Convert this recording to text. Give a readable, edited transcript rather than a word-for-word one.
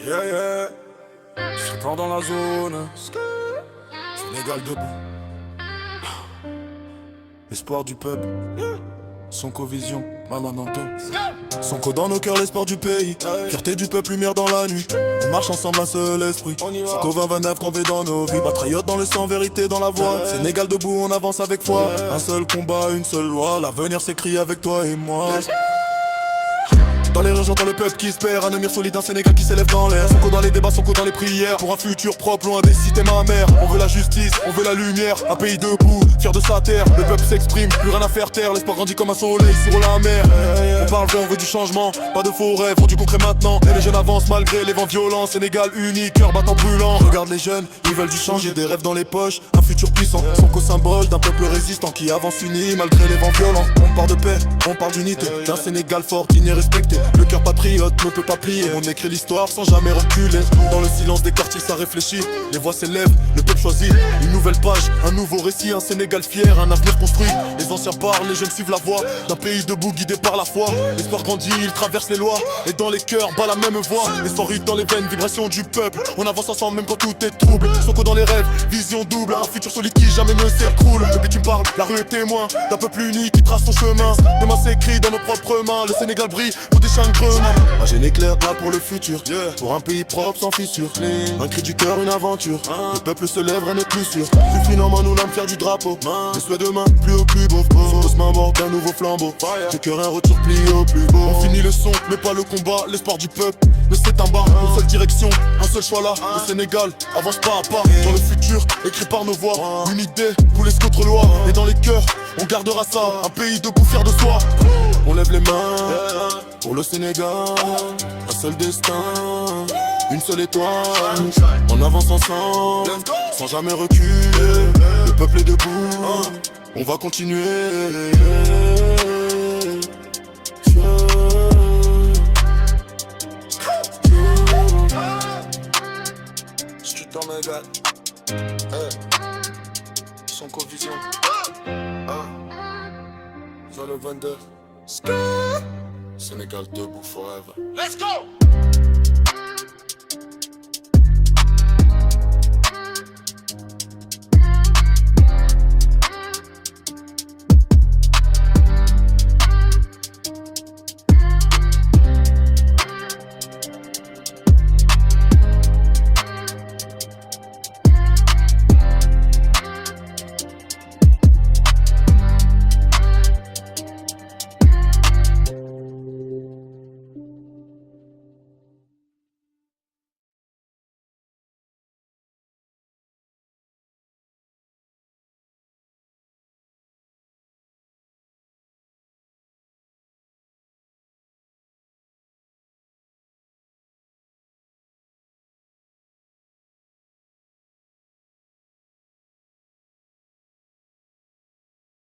Yeah, yeah. Je suis encore dans la zone. Sénégal debout. Espoir du peuple. Sonko vision, Malananto. Sonko dans nos cœurs, l'espoir du pays. Fierté du peuple, lumière dans la nuit. On marche ensemble, un seul esprit. Sonko 2029 qu'on veut dans nos vies. Patriote dans le sang, vérité dans la voix. Sénégal debout, on avance avec foi. Un seul combat, une seule loi. L'avenir s'écrit avec toi et moi. Dans les rues, j'entends le peuple qui espère un avenir solide, un Sénégal qui s'élève dans l'air. Sonko dans les débats, Sonko dans les prières. Pour un futur propre, loin des cités mamères. On veut la justice, on veut la lumière. Un pays debout, fier de sa terre. Le peuple s'exprime, plus rien à faire taire. L'espoir grandit comme un soleil sur la mer. On parle vrai, on veut du changement. Pas de faux rêves, faut du concret maintenant. Et les jeunes avancent malgré les vents violents. Sénégal uni, cœur battant brûlant. Regarde les jeunes, ils veulent du changer, des rêves dans les poches. Un futur puissant, Sonko symbole d'un peuple résistant qui avance uni malgré les vents violents. On parle de paix, on parle d'unité. D'un Sénégal fort, digne et respecté. Le cœur patriote ne peut pas plier. On écrit l'histoire sans jamais reculer. Dans le silence des quartiers ça réfléchit. Les voix s'élèvent, le peuple choisit. Une nouvelle page, un nouveau récit. Un Sénégal fier, un avenir construit. Les anciens parlent, les jeunes suivent la voie. D'un pays debout guidé par la foi. L'espoir grandit, il traverse les lois. Et dans les cœurs bat la même voix. L'espoir rythme dans les veines, vibration du peuple. On avance ensemble même quand tout est trouble. Sonko dans les rêves, vision double. Un futur solide qui jamais ne s'écroule. Le bitume parle, la rue est témoin d'un peuple uni qui trace son chemin. Demain s'écrit dans nos propres mains. Le Sénégal brille pour des changrements. Un génie éclair là pour le futur, pour un pays propre sans fissure. Un cri du cœur, une aventure. Le peuple se lève, rien n'est plus sûr. Suffit en main, nous l'âme fière du drapeau. Les souhaits demain, plus haut, plus beau. Sonko se main morte d'un nouveau flambeau. Le cœur, un retour plié au plus beau. On finit le son, mais pas le combat. L'espoir du peuple ne s'éteint pas. Une seule direction, un seul choix là. Le Sénégal avance pas à pas. Dans le futur, écrit par nos voix. Une idée, coulée contre loi. Et dans les cœurs, on gardera ça. Un pays debout fier de soi. On lève les mains pour le Sénégal. Un seul destin, une seule étoile. On avance ensemble, sans jamais reculer. Le peuple est debout, on va continuer. Street dans mes gars. Sonko vision. Zone 22. Sénégal debout forever. Let's go!